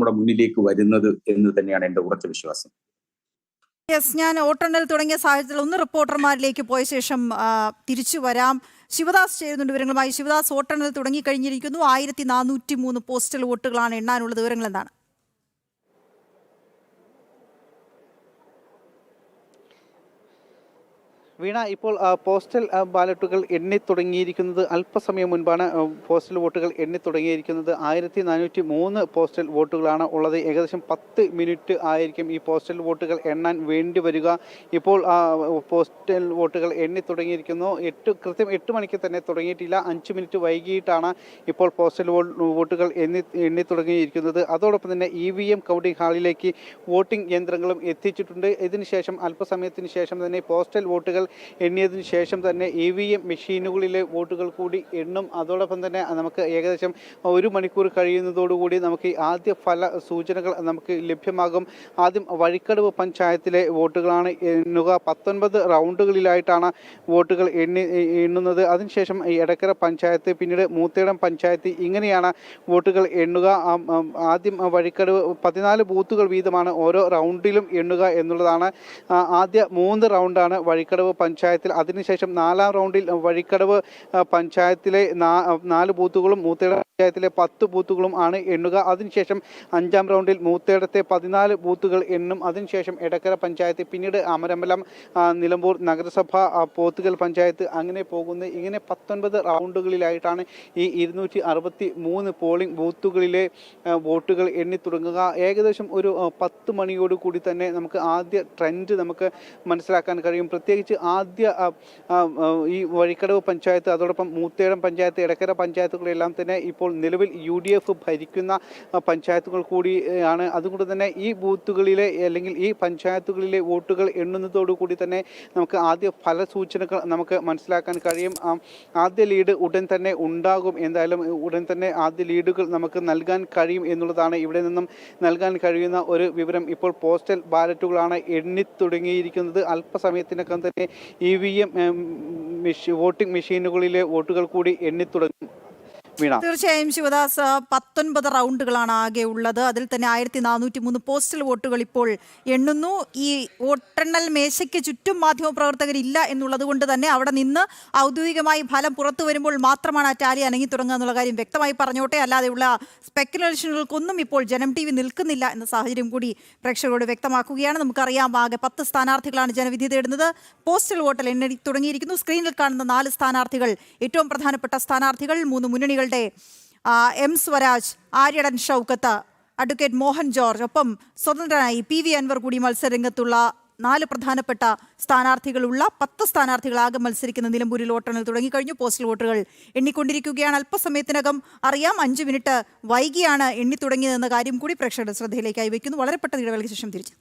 നമ്മുടെ മുന്നിലേക്ക് വരുന്നത് എന്ന് തന്നെയാണ് എൻ്റെ ഉറച്ച വിശ്വാസം. യെസ്, ഞാൻ വോട്ടെണ്ണൽ തുടങ്ങിയ സാഹചര്യത്തിൽ ഒന്ന് റിപ്പോർട്ടർമാരിലേക്ക് പോയ ശേഷം തിരിച്ചു വരാം. ശിവദാസ് ചേരുന്നുണ്ട് വിവരങ്ങളുമായി. ശിവദാസ്, വോട്ടെണ്ണൽ തുടങ്ങിക്കഴിഞ്ഞിരിക്കുന്നു. 1403 പോസ്റ്റൽ വോട്ടുകളാണ് എണ്ണാനുള്ളത്. വിവരങ്ങൾ എന്താണ്? വീണ, ഇപ്പോൾ പോസ്റ്റൽ ബാലറ്റുകൾ എണ്ണിത്തുടങ്ങിയിരിക്കുന്നത് അല്പസമയം മുൻപാണ്. പോസ്റ്റൽ വോട്ടുകൾ എണ്ണിത്തുടങ്ങിയിരിക്കുന്നത് 1403 പോസ്റ്റൽ വോട്ടുകളാണ് ഉള്ളത്. ഏകദേശം 10 മിനിറ്റ് ആയിരിക്കും ഈ പോസ്റ്റൽ വോട്ടുകൾ എണ്ണാൻ വേണ്ടി വരിക. ഇപ്പോൾ പോസ്റ്റൽ വോട്ടുകൾ എണ്ണിത്തുടങ്ങിയിരിക്കുന്നു. കൃത്യം 8 മണിക്ക് തന്നെ തുടങ്ങിയിട്ടില്ല. 5 മിനിറ്റ് വൈകിട്ടാണ് ഇപ്പോൾ പോസ്റ്റൽ വോട്ടുകൾ എണ്ണിത്തുടങ്ങിയിരിക്കുന്നത്. അതോടൊപ്പം തന്നെ EVM കൗണ്ടിംഗ് ഹാളിലേക്ക് വോട്ടിംഗ് യന്ത്രങ്ങളും എത്തിച്ചിട്ടുണ്ട്. ഇതിനുശേഷം അല്പസമയത്തിന് ശേഷം തന്നെ പോസ്റ്റൽ വോട്ടുകൾ എണ്ണിയതിനു ശേഷം തന്നെ EVM മെഷീനുകളിലെ വോട്ടുകൾ കൂടി എണ്ണും. അതോടൊപ്പം തന്നെ നമുക്ക് ഏകദേശം 1 മണിക്കൂർ കഴിയുന്നതോടുകൂടി നമുക്ക് ആദ്യ ഫല സൂചനകൾ നമുക്ക് ലഭ്യമാകും. ആദ്യം വഴിക്കടവ് പഞ്ചായത്തിലെ വോട്ടുകളാണ് എണ്ണുക. 19 റൗണ്ടുകളിലായിട്ടാണ് വോട്ടുകൾ എണ്ണുന്നത്. അതിനുശേഷം എടക്കര പഞ്ചായത്ത്, പിന്നീട് മൂത്തേടം പഞ്ചായത്ത്, ഇങ്ങനെയാണ് വോട്ടുകൾ എണ്ണുക. ആദ്യം വഴിക്കടവ് 14 ബൂത്തുകൾ വീതമാണ് ഓരോ റൗണ്ടിലും എണ്ണുക എന്നുള്ളതാണ്. ആദ്യ 3 റൗണ്ടാണ് വഴിക്കടവ് പഞ്ചായത്തിൽ. അതിനുശേഷം 4ാം റൗണ്ടിൽ വഴിക്കടവ് പഞ്ചായത്തിലെ 4 ബൂത്തുകളും മൂത്തേടം പഞ്ചായത്തിലെ 10 ബൂത്തുകളും ആണ് എണ്ണുക. അതിനുശേഷം 5ാം റൗണ്ടിൽ മൂത്തേടത്തെ 14 ബൂത്തുകൾ എണ്ണും. അതിനുശേഷം എടക്കര പഞ്ചായത്ത്, പിന്നീട് അമരമ്പലം, നിലമ്പൂർ നഗരസഭ, പോത്തുകൽ പഞ്ചായത്ത്, അങ്ങനെ പോകുന്നു. ഇങ്ങനെ 19 റൗണ്ടുകളിലായിട്ടാണ് ഈ 263 പോളിംഗ് ബൂത്തുകളിലെ വോട്ടുകൾ എണ്ണിത്തുടങ്ങുക. ഏകദേശം ഒരു 10 മണിയോട് കൂടി തന്നെ നമുക്ക് ആദ്യ ട്രെൻഡ് നമുക്ക് മനസ്സിലാക്കാൻ കഴിയും. പ്രത്യേകിച്ച് ആദ്യ ഈ വഴിക്കടവ് പഞ്ചായത്ത്, അതോടൊപ്പം മൂത്തേടം പഞ്ചായത്ത്, എടക്കര പഞ്ചായത്തുകളെല്ലാം തന്നെ ഇപ്പോൾ നിലവിൽ UDF ഭരിക്കുന്ന പഞ്ചായത്തുകൾ കൂടിയാണ്. അതുകൊണ്ട് തന്നെ ഈ ബൂത്തുകളിലെ അല്ലെങ്കിൽ ഈ പഞ്ചായത്തുകളിലെ വോട്ടുകൾ എണ്ണുന്നതോടുകൂടി തന്നെ നമുക്ക് ആദ്യ ഫലസൂചനകൾ നമുക്ക് മനസ്സിലാക്കാൻ കഴിയും. ആദ്യ ലീഡ് ഉടൻ തന്നെ ഉണ്ടാകും. എന്തായാലും ഉടൻ തന്നെ ആദ്യ ലീഡുകൾ നമുക്ക് നൽകാൻ കഴിയും എന്നുള്ളതാണ് ഇവിടെ നിന്നും നൽകാൻ കഴിയുന്ന ഒരു വിവരം. ഇപ്പോൾ പോസ്റ്റൽ ബാലറ്റുകളാണ് എണ്ണിത്തുടങ്ങിയിരിക്കുന്നത്. അല്പസമയത്തിനകം തന്നെ EVM വോട്ടിംഗ് മെഷീനുകളിലെ വോട്ടുകൾ കൂടി എണ്ണിത്തുടങ്ങും. തീർച്ചയായും ശിവദാസ്, 19 റൗണ്ടുകളാണ് ആകെ ഉള്ളത്. അതിൽ തന്നെ 1403 പോസ്റ്റൽ വോട്ടുകൾ ഇപ്പോൾ എണ്ണുന്നു. ഈ വോട്ടെണ്ണൽ മേശയ്ക്ക് ചുറ്റും മാധ്യമപ്രവർത്തകരില്ല എന്നുള്ളത് കൊണ്ട് തന്നെ അവിടെ നിന്ന് ഔദ്യോഗികമായി ഫലം പുറത്തു വരുമ്പോൾ മാത്രമാണ് ആ ടാലി അനങ്ങി തുടങ്ങുക എന്നുള്ള കാര്യം വ്യക്തമായി പറഞ്ഞോട്ടെ. അല്ലാതെയുള്ള സ്പെക്കുലേഷനുകൾക്കൊന്നും ഇപ്പോൾ ജനം TV നിൽക്കുന്നില്ല എന്ന സാഹചര്യം കൂടി പ്രേക്ഷകരോട് വ്യക്തമാക്കുകയാണ്. നമുക്കറിയാം, ആകെ 10 സ്ഥാനാർത്ഥികളാണ് ജനവിധി തേടുന്നത്. പോസ്റ്റൽ വോട്ടിൽ എണ്ണി തുടങ്ങിയിരിക്കുന്നു. സ്ക്രീനിൽ കാണുന്ന 4 സ്ഥാനാർത്ഥികൾ, ഏറ്റവും പ്രധാനപ്പെട്ട സ്ഥാനാർത്ഥികൾ, 3 മുന്നണികൾ M സ്വരാജ്, ആര്യടൻ ഷൗക്കത്ത്, അഡ്വക്കേറ്റ് മോഹൻ ജോർജ്, ഒപ്പം സ്വതന്ത്രനായി PV അൻവർ കൂടി മത്സരരംഗത്തുള്ള 4 പ്രധാനപ്പെട്ട സ്ഥാനാർത്ഥികളുള്ള 10 സ്ഥാനാർത്ഥികൾ ആകെ മത്സരിക്കുന്ന നിലമ്പൂരിൽ വോട്ടെണ്ണൽ തുടങ്ങിക്കഴിഞ്ഞു. പോസ്റ്റൽ വോട്ടുകൾ എണ്ണിക്കൊണ്ടിരിക്കുകയാണ്. അല്പസമയത്തിനകം അറിയാം. 5 മിനിറ്റ് വൈകിയാണ് എണ്ണി തുടങ്ങിയതെന്ന കാര്യം കൂടി പ്രേക്ഷകരുടെ ശ്രദ്ധയിലേക്കായി വയ്ക്കുന്നു. വളരെ പെട്ടെന്ന് ഇടവേളയ്ക്ക് ശേഷം തിരിച്ചു.